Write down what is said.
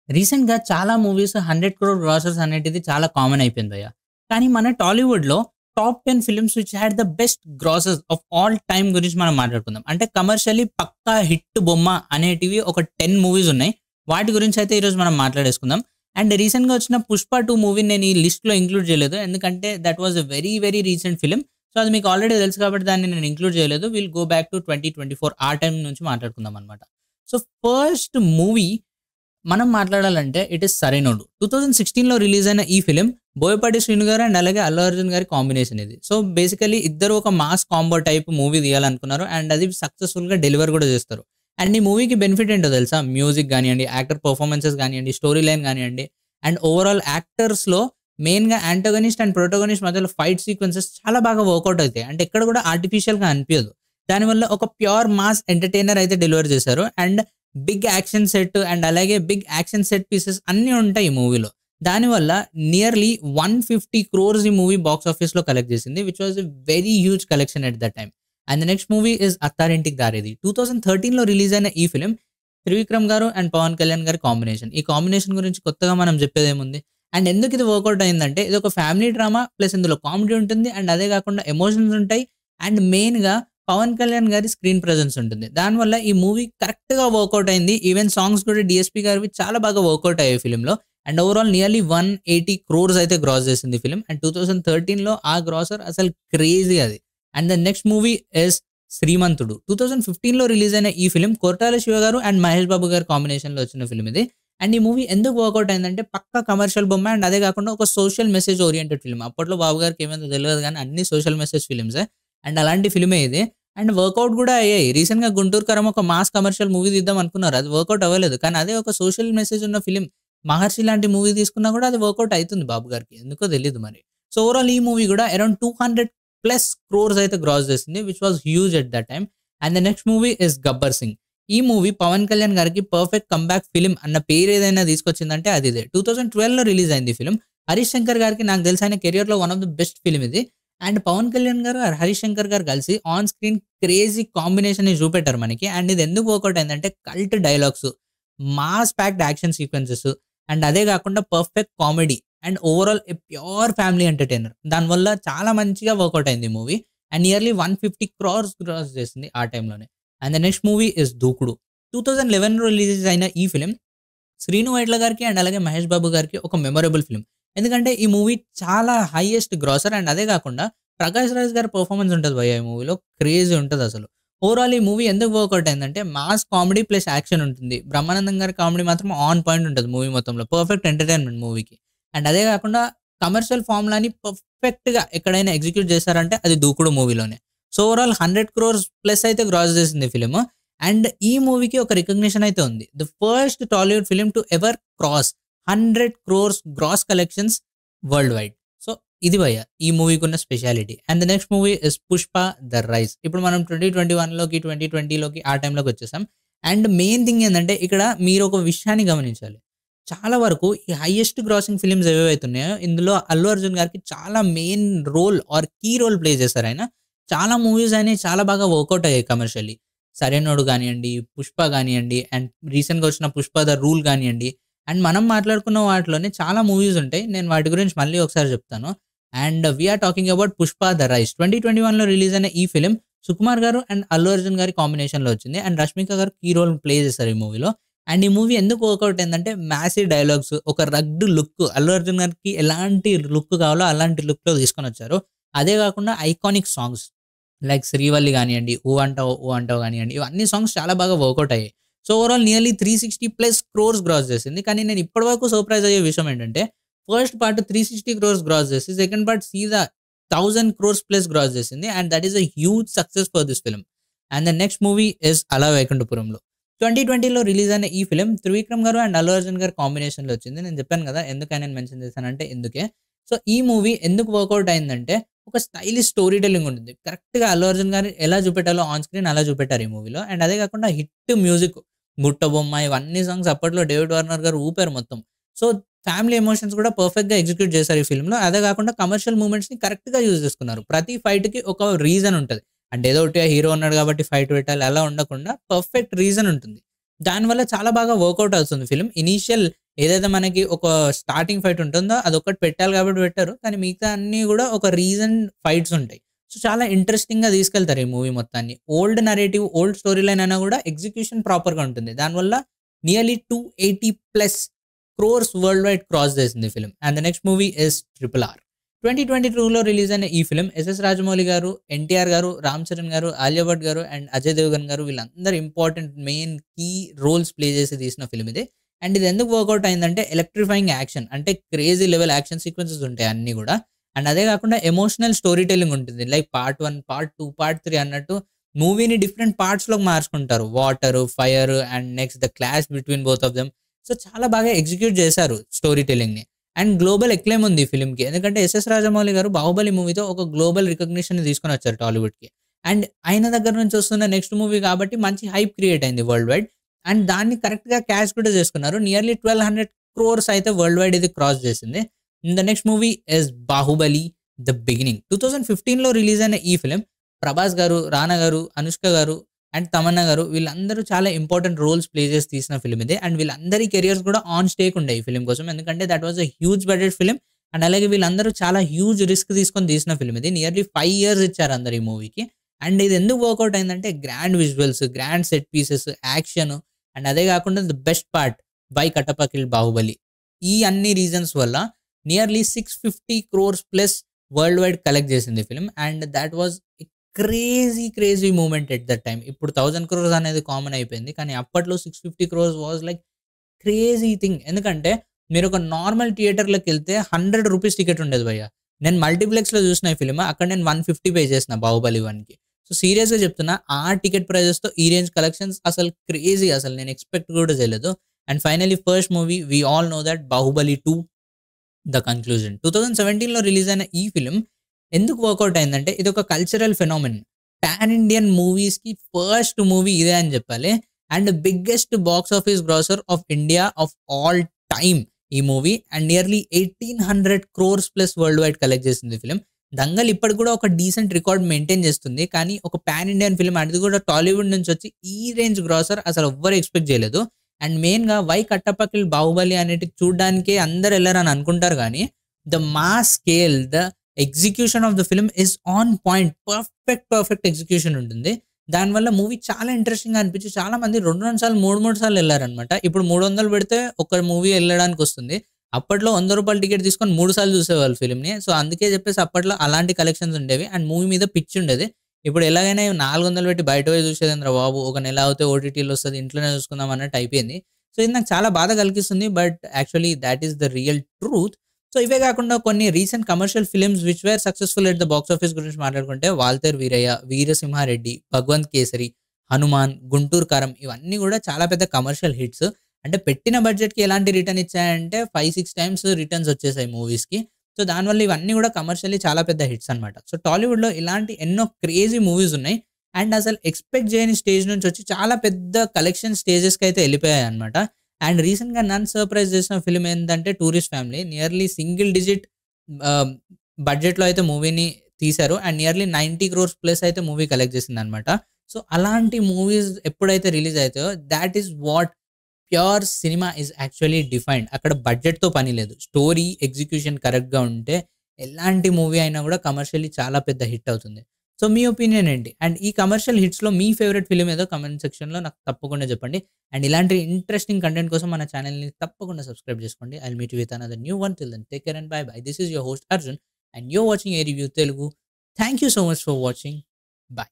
రీసెంట్‌గా చాలా movies 100 crore grossers అనేటిది చాలా కామన్ అయిపోయింది భయ్య. కానీ మన టాలీవుడ్‌లో top 10 films which had the best grossers of all time గురించి మనం మాట్లాడుకుందాం. అంటే కమర్షియల్లీ పక్కా హిట్ బొమ్మ అనేటివి ఒక 10 మూవీస్ ఉన్నాయి. వాటి గురించి అయితే ఈరోజు మనం మాట్లాడేసుకుందాం. అండ్ రీసెంట్‌గా వచ్చిన 'పుష్ప 2' మూవీని నేను ఈ లిస్ట్‌లో ఇంక్లూడ్ చేయలేదు. ఎందుకంటే that was a very, very recent film. So, అది మీకు ఆల్రెడీ తెలుసు కాబట్టి దాన్ని నేను ఇంక్లూడ్ చేయలేదు. విల్ గో బ్యాక్ టు 2024 ఆ టైం నుంచి మాట్లాడుకుందాం అన్నమాట. సో, ఫస్ట్ మూవీ మనం మాట్లాడాలంటే ఇట్ ఈస్ 'సరైనోడు'. 2016లో రిలీజ్ అయిన ఈ ఫిల్మ్ బోయపాటి శ్రీను గారు అండ్ అలాగే అల్లు అర్జున్ గారి కాంబినేషన్ ఇది. సో, బేసికల్లీ ఇద్దరు ఒక మాస్ కాంబో టైప్ మూవీ తీయాలనుకున్నారు అండ్ అది సక్సెస్‌ఫుల్‌గా డెలివర్ కూడా చేస్తారు. అండ్ ఈ మూవీకి బెనిఫిట్ ఏంటో తెలుసా? మ్యూజిక్ గానియండి, యాక్టర్ పెర్ఫార్మన్సెస్ గానియండి, స్టోరీ లైన్ గానియండి అండ్ ఓవరాల్ యాక్టర్స్‌లో మెయిన్‌గా యాంటాగనిస్ట్ అండ్ ప్రొటాగనిస్ట్ మధ్యలో ఫైట్ సీక్వెన్సెస్ చాలా బాగా వర్కౌట్ అవుతాయి. అంటే ఎక్కడ కూడా ఆర్టిఫిషియల్‌గా అనిపియదు. దానివల్ల ఒక ప్యూర్ మాస్ ఎంటర్‌టైనర్ అయితే డెలివర్ చేశారు. And big action set and అలాగే బిగ్ యాక్షన్ సెట్ పీసెస్ అన్నీ ఉంటాయి ఈ మూవీలో. దానివల్ల నియర్లీ 150 క్రోర్స్ ఈ మూవీ బాక్స్ ఆఫీస్‌లో కలెక్ట్ చేసింది. Which was a very huge collection at that time. And the next movie is 'Attarintiki Daredi'. 2013లో రిలీజ్ అయిన ఈ ఫిల్మ్ త్రివిక్రమ్ గారు అండ్ పవన్ కళ్యాణ్ గారి కాంబినేషన్. ఈ కాంబినేషన్ గురించి కొత్తగా మనం చెప్పేదేముంది? అండ్ ఎందుకు ఇది వర్కౌట్ అయిందంటే ఇది ఒక ఫ్యామిలీ డ్రామా ప్లస్ ఇందులో కామెడీ ఉంటుంది అండ్ అదే కాకుండా ఎమోషన్స్ ఉంటాయి. అండ్ మెయిన్‌గా పవన్ కళ్యాణ్ గారి స్క్రీన్ ప్రెజెన్స్ ఉంటుంది. దానివల్ల ఈ మూవీ కరెక్ట్‌గా వర్కౌట్ అయింది. ఈవెన్ సాంగ్స్ కూడా డీఎస్‌పీ గారివి చాలా బాగా వర్కౌట్ అయ్యాయి ఫిల్మ్‌లో. అండ్ ఓవరాల్ నియర్లీ 180 క్రోర్స్ అయితే గ్రాస్ చేసింది ఫిల్మ్. అండ్ 2013లో ఆ గ్రాసర్ అసలు క్రేజీ అది. And the next movie is 'Srimanthudu'. 2015లో రిలీజ్ అయిన ఈ ఫిల్మ్ కొరటాల శివ గారు అండ్ మహేష్ బాబు గారి కాంబినేషన్‌లో వచ్చిన ఫిల్మ్ ఇది. అండ్ ఈ మూవీ ఎందుకు వర్కౌట్ అయిందంటే పక్కా కమర్షియల్ బొమ్మ అండ్ అదే కాకుండా ఒక సోషల్ మెసేజ్ ఓరియెంటెడ్ ఫిల్మ్. అప్పట్లో బాబు గారికి ఏమైందో తెలవదు గానీ అన్ని సోషల్ మెసేజ్ ఫిల్మ్సే. అండ్ అలాంటి ఫిల్మే ఇది. అండ్ వర్కౌట్ కూడా అయ్యాయి. రీసెంట్‌గా 'గుంటూరు కారం' ఒక మాస్ కమర్షియల్ మూవీ తీద్దాం అనుకున్నారు. అది వర్కౌట్ అవ్వలేదు. కానీ అదే ఒక సోషల్ మెసేజ్ ఉన్న ఫిల్మ్ 'మహర్షి' లాంటి మూవీ తీసుకున్నా కూడా అది వర్కౌట్ అయితుంది బాబు గారికి. ఎందుకో తెలీదు మరి. సో, ఓవరాల్ ఈ మూవీ కూడా అరౌండ్ 200+ క్రోర్స్ అయితే గ్రాస్ చేసింది. Which was huge at that time. And the next movie is 'Gabbar Singh'. ఈ మూవీ పవన్ కళ్యాణ్ గారికి పర్ఫెక్ట్ కమ్‌బ్యాక్ ఫిల్మ్ అన్న పేరు ఏదైనా తీసుకొచ్చిందంటే అది ఇదే. 2012లో రిలీజ్ అయింది ఈ ఫిల్మ్. హరీష్ శంకర్ గారికి నాకు తెలిసి ఆయన కెరియర్‌లో one of the best film ఇది. అండ్ పవన్ కళ్యాణ్ గారు, హరీష్ శంకర్ గారు కలిసి ఆన్ స్క్రీన్ క్రేజీ కాంబినేషన్‌ని చూపెట్టారు మనకి. అండ్ ఇది ఎందుకు వర్కౌట్ అయిందంటే cult dialogues, mass packed action sequences and అదే కాకుండా perfect comedy and overall a pure family entertainer. దానివల్ల చాలా మంచిగా వర్కౌట్ అయింది ఈ movie. And nearly 150 crores gross చేసింది ఆ టైంలోనే. And the next movie is 'Dookudu'. 2011లో రిలీజ్ అయిన ఈ ఫిల్మ్ శ్రీను వైట్ల గారికి అండ్ అలాగే మహేష్ బాబు గారికి ఒక మెమరబుల్ ఫిల్మ్. ఎందుకంటే ఈ మూవీ చాలా హైయెస్ట్ గ్రాసర్ అండ్ అదే కాకుండా ప్రకాష్ రాజ్ గారి పెర్ఫార్మన్స్ ఉంటది భయ్యా ఈ మూవీలో. క్రేజీ ఉంటదసలు. ఓవరాల్ ఈ మూవీ ఎందుకు వర్కౌట్ అయిందంటే మాస్ కామెడీ ప్లస్ యాక్షన్ ఉంటుంది. బ్రహ్మానందం గారి కామెడీ మాత్రం ఆన్ పాయింట్ ఉంటది మూవీ మొత్తంలో. పర్ఫెక్ట్ ఎంటర్‌టైన్‌మెంట్ మూవీకి. అండ్ అదే కాకుండా కమర్షియల్ ఫార్ములాని పర్ఫెక్ట్‌గా ఎక్కడైనా ఎగ్జిక్యూట్ చేశారంటే అది 'దూకుడు' మూవీలోనే. సో, ఓవరాల్ 100 క్రోర్స్ ప్లస్ అయితే గ్రాస్ చేసింది ఫిల్మ్. అండ్ ఈ మూవీకి ఒక రికగ్నిషన్ అయితే ఉంది. The first Tollywood film to ever cross 100 crores gross collections world wide. So, ఇది భయ్యా ఈ మూవీకున్న speciality. And the next movie is 'Pushpa the rise'. ఇప్పుడు మనం 2021లోకి, 2020లోకి ఆ టైంలోకి వచ్చేసాం. అండ్ మెయిన్ థింగ్ ఏందంటే ఇక్కడ మీరు ఒక విషయాన్ని గమనించాలి. చాలా వరకు ఈ హైయెస్ట్ గ్రాసింగ్ ఫిల్మ్స్ ఏవేవైతే ఉన్నాయో ఇందులో అల్లు అర్జున్ గారికి చాలా main role or key role play చేశారు ఆయన. చాలా మూవీస్ అనేవి చాలా బాగా వర్కౌట్ అయ్యాయి కమర్షియల్లీ. 'సరైనోడు' గానియండి, 'పుష్ప' గానియండి అండ్ రీసెంట్‌గా వచ్చిన 'పుష్ప ద రూల్' గానియండి. అండ్ మనం మాట్లాడుకున్న వాటిలోనే చాలా మూవీస్ ఉంటాయి. నేను వాటి గురించి మళ్ళీ ఒకసారి చెప్తాను. And we are talking about 'Pushpa the rise'. 2021లో రిలీజ్ అయిన ఈ ఫిల్మ్ సుకుమార్ గారు అండ్ అల్లు అర్జున్ గారి కాంబినేషన్‌లో వచ్చింది. అండ్ రష్మిక గారు కీ రోల్ ప్లే చేశారు ఈ మూవీలో. అండ్ ఈ మూవీ ఎందుకు వర్కౌట్ అయిందంటే మ్యాసివ్ డైలాగ్స్, ఒక రగ్డ్ లుక్, అల్లు అర్జున్ గారికి ఎలాంటి లుక్ కావాలో అలాంటి లుక్‌లో తీసుకొనొచ్చారు. అదే కాకుండా ఐకానిక్ సాంగ్స్ లైక్ 'శ్రీవల్లి' గానియండి, 'ఊ అంటావు ఊ అంటావు' గానియండి, ఇవన్నీ సాంగ్స్ చాలా బాగా వర్కౌట్ అయ్యాయి. So, overall nearly 360+ crores gross చేసింది. కానీ నేను ఇప్పటి వరకు సర్ప్రైజ్ అయ్యే విషయం ఏంటంటే ఫస్ట్ పార్ట్ 360 క్రోర్స్ గ్రాస్ చేసి సెకండ్ పార్ట్ సీదా 1000 క్రోర్స్ ప్లస్ గ్రాస్ చేసింది. And that is a huge success for this film. And the next movie is 'Ala Vaikunthapurramuloo'. 2020లో release అయిన ఈ ఫిల్మ్ త్రివిక్రమ్ గారు అండ్ అల్లు అర్జున్ గారి కాంబినేషన్‌లో వచ్చింది. నేను చెప్పాను కదా ఎందుకు ఆయనని మెన్షన్ చేశానంటే ఇందుకే. సో, ఈ మూవీ ఎందుకు వర్కౌట్ అయిందంటే ఒక స్టైలిష్ స్టోరీ టెల్లింగ్ ఉంటుంది. కరెక్ట్‌గా అల్లు అర్జున్ గారిని ఎలా చూపెట్టాలో ఆన్ స్క్రీన్ అలా చూపెట్టారు ఈ మూవీలో. అండ్ అదే కాకుండా హిట్ మ్యూజిక్ 'బుట్ట బొమ్మ' ఇవన్నీ సాంగ్స్ అప్పట్లో డేవిడ్ వార్నర్ గారు ఊపారు మొత్తం. సో, ఫ్యామిలీ ఎమోషన్స్ కూడా పర్ఫెక్ట్‌గా ఎగ్జిక్యూట్ చేశారు ఈ ఫిల్మ్‌లో. అదే కాకుండా కమర్షియల్ మూవ్‌మెంట్స్‌ని కరెక్ట్‌గా యూజ్ చేసుకున్నారు. ప్రతి ఫైట్‌కి ఒక రీజన్ ఉంటది. అంటే ఏదో ఒకటిగా హీరో ఉన్నాడు కాబట్టి ఫైట్ పెట్టాలి అలా ఉండకుండా పర్ఫెక్ట్ రీజన్ ఉంటుంది. దానివల్ల చాలా బాగా వర్కౌట్ అవుతుంది ఫిల్మ్. ఇనీషియల్ ఏదైతే మనకి ఒక స్టార్టింగ్ ఫైట్ ఉంటుందో అదొక్కటి పెట్టాలి కాబట్టి పెట్టారు. కానీ మిగతా అన్నీ గూడా ఒక రీజన్ ఫైట్స్ ఉంటాయి. సో, చాలా ఇంట్రెస్టింగ్‌గా తీసుకెళ్తారు ఈ మూవీ మొత్తాన్ని. Old narrative, old story line అయినా గూడా ఎగ్జిక్యూషన్ ప్రాపర్‌గా ఉంటుంది. దానివల్ల nearly 280+ crores world wide cross చేసింది ఈ film. And the next movie is 'RRR'. 2022లో రిలీజ్ అయిన ఈ ఫిల్మ్ ఎస్ఎస్ రాజమౌళి గారు, ఎన్టీఆర్ గారు, రామ్ చరణ్ గారు, ఆలియా భట్ గారు అండ్ అజయ్ దేవగన్ గారు వీళ్ళందరూ important main key roles play చేసి తీసిన ఫిల్మ్ ఇది. అండ్ ఇది ఎందుకు వర్కౌట్ అయిందంటే ఎలక్ట్రిఫైయింగ్ యాక్షన్, అంటే క్రేజీ లెవెల్ యాక్షన్ సీక్వెన్సెస్ ఉంటాయి అన్నీ గూడా. అండ్ అదే కాకుండా ఎమోషనల్ స్టోరీ టెల్లింగ్ ఉంటుంది. లైక్ పార్ట్ 1, పార్ట్ 2, పార్ట్ 3 అన్నట్టు మూవీని డిఫరెంట్ పార్ట్స్‌లోకి మార్చుకుంటారు. Water, fire and next the clash between both of them. So, చాలా బాగా ఎగ్జిక్యూట్ చేశారు స్టోరీ టెల్లింగ్‌ని. అండ్ గ్లోబల్ ఎక్లెయిమ్ ఉంది ఈ ఫిల్మ్‌కి. ఎందుకంటే ఎస్ఎస్ రాజమౌళి గారు 'బాహుబలి' మూవీతో ఒక గ్లోబల్ రికగ్నిషన్‌ని తీసుకొనొచ్చారు టాలీవుడ్‌కి. అండ్ ఆయన దగ్గర నుంచి వస్తున్న నెక్స్ట్ మూవీ కాబట్టి మంచి హైప్ క్రియేట్ అయింది వరల్డ్ వైడ్. అండ్ దాన్ని కరెక్ట్‌గా క్యాష్ కూడా చేసుకున్నారు. నియర్లీ 1200 క్రోర్స్ అయితే వరల్డ్ వైడ్ ఇది క్రాస్ చేసింది. The next movie is 'Baahubali: the beginning'. 2015లో రిలీజ్ అయిన ఈ ఫిల్మ్ ప్రభాస్ గారు, రానా గారు, అనుష్క గారు అండ్ తమన్నా గారు వీళ్ళందరూ చాలా ఇంపార్టెంట్ రోల్స్ ప్లే చేసి తీసిన ఫిల్మ్ ఇది. అండ్ వీళ్ళందరి కెరియర్స్ కూడా ఆన్ స్టేక్ ఉండే ఈ ఫిల్మ్ కోసం. ఎందుకంటే that was a huge budget film. And అలాగే వీళ్ళందరూ చాలా హ్యూజ్ రిస్క్ తీసుకొని తీసిన ఫిల్మ్ ఇది. నియర్లీ 5 ఇయర్స్ ఇచ్చారు అందరు ఈ మూవీకి. అండ్ ఇది ఎందుకు వర్కౌట్ అయిందంటే grand visuals, grand set pieces, action and అదే కాకుండా the best part, why Kattappa killed Baahubali. ఈ అన్ని రీజన్స్ వల్ల nearly 650 crores plus world wide collect చేసింది film. And that was crazy moment at that time. ఇప్పుడు 1000 క్రోర్స్ అనేది కామన్ అయిపోయింది. కానీ అప్పట్లో 650 crores was like crazy thing. ఎందుకంటే మీరు ఒక నార్మల్ థియేటర్‌లోకెళ్తే ₹100 టికెట్ ఉండేది భయ్యా. నేను మల్టీప్లెక్స్‌లో చూసిన ఈ ఫిల్మ్. అక్కడ నేను 150 పే చేసిన 'బాహుబలి 1'కి. సో, సీరియస్‌గా చెప్తున్నా ఆ టికెట్ ప్రైజెస్‌తో ఈ రేంజ్ కలెక్షన్స్ అసలు క్రేజీ, అసలు నేను ఎక్స్‌పెక్ట్ కూడా చేయలేదు. And finally first movie we all know that 'Baahubali 2' the conclusion. 2017లో రిలీజ్ అయిన ఈ ఫిల్మ్ ఎందుకు వర్కౌట్ అయిందంటే ఇదొక కల్చరల్ ఫెనామినన్. పాన్ ఇండియన్ మూవీస్‌కి ఫస్ట్ మూవీ ఇదే అని చెప్పాలి. అండ్ biggest box office grosser of India of all time ఈ movie. And nearly 1800 crores plus world wide collect చేసింది ఫిల్మ్. 'దంగల్' ఇప్పటికి కూడా ఒక డీసెంట్ రికార్డ్ మెయింటైన్ చేస్తుంది. కానీ ఒక పాన్ ఇండియన్ ఫిల్మ్, అది కూడా టాలీవుడ్ నుంచి వచ్చి ఈ రేంజ్ గ్రాసర్ అసలు ఎవ్వరు ఎక్స్‌పెక్ట్ చేయలేదు. అండ్ మెయిన్‌గా 'వై కట్టప్ప కిల్డ్ బాహుబలి' అనేటిది చూడ్డానికే అందరూ ఎళ్లారని అనుకుంటారు గానీ the mass scale, the execution of the film is on point. Perfect execution ఉంటుంది. దానివల్ల మూవీ చాలా ఇంట్రెస్టింగ్‌గా అనిపించి చాలా మంది 2 సార్లు, 3 సార్లు ఎళ్లారనమాట. ఇప్పుడు 300 పెడితే ఒక మూవీ ఎళ్ళడానికి వస్తుంది. అప్పట్లో ₹100 టికెట్ తీసుకొని 3 సార్లు చూసేవాళ్ళు ఫిల్మ్‌ని. సో, అందుకే చెప్పేసి అప్పట్లో అలాంటి కలెక్షన్స్ ఉండేవి. అండ్ మూవీ మీద పిచ్చి ఉండేది. ఇప్పుడు ఎలాగైనా 400 పెట్టి బయట పోయి చూసేదేందిరా బాబు, ఒక నెల అవుతే ఓటీటీలో వస్తది, ఇంట్లోనే చూసుకుందాం అన్నట్టు అయిపోయింది. సో, ఇది నాకు చాలా బాధ కలిగిస్తుంది. But actually that is the real truth. So, ఇవే కాకుండా కొన్ని recent commercial films which were successful at the box office గురించి మాట్లాడుకుంటే 'వాల్తేరు వీరయ్య', 'వీరసింహారెడ్డి', 'భగవంత్ కేసరి', 'హనుమాన్', 'గుంటూరు కారం' ఇవన్నీ కూడా చాలా పెద్ద కమర్షియల్ హిట్స్. అంటే పెట్టిన బడ్జెట్‌కి ఎలాంటి రిటర్న్ ఇచ్చాయంటే 5, 6 టైమ్స్ రిటర్న్స్ వచ్చేసాయి మూవీస్‌కి. సో, దానివల్ల ఇవన్నీ కూడా కమర్షియల్లీ చాలా పెద్ద హిట్స్ అనమాట. సో, టాలీవుడ్‌లో ఇలాంటి ఎన్నో క్రేజీ మూవీస్ ఉన్నాయి. అండ్ అసలు ఎక్స్‌పెక్ట్ చేయని స్టేజ్ నుంచి వచ్చి చాలా పెద్ద కలెక్షన్ స్టేజెస్‌కి అయితే ఎళ్ళిపోయాయన్నమాట. అండ్ రీసెంట్‌గా నన్ను సర్ప్రైజ్ చేసిన ఫిల్మ్ ఏందంటే 'tourist family'. Nearly single digit ఆహ్, బడ్జెట్‌లో అయితే మూవీని తీశారు. అండ్ నియర్లీ 90 క్రోర్స్ ప్లస్ అయితే మూవీ కలెక్ట్ చేసిందనమాట. సో, అలాంటి మూవీస్ ఎప్పుడైతే రిలీజ్ అయితాయో thought is what pure cinema is actually defined. అక్కడ బడ్జెట్‌తో పని లేదు. స్టోరీ, ఎగ్జిక్యూషన్ కరెక్ట్‌గా ఉంటే ఎలాంటి మూవీ అయినా కూడా కమర్షియల్లీ చాలా పెద్ద హిట్ అవుతుంది. సో, మీ ఒపీనియన్ ఏంటి? అండ్ ఈ కమర్షియల్ హిట్స్‌లో మీ ఫేవరెట్ ఫిల్మ్ ఏదో కామెంట్ సెక్షన్‌లో నాకు తప్పకుండా చెప్పండి. అండ్ ఇలాంటి ఇంట్రెస్టింగ్ కంటెంట్ కోసం మన ఛానెల్‌ని తప్పకుండా సబ్స్క్రైబ్ చేసుకోండి. I will meet you with another new one. Till then take care and bye bye. This is your host Arjun and you are watching a review Telugu. Thank you so much for watching. By.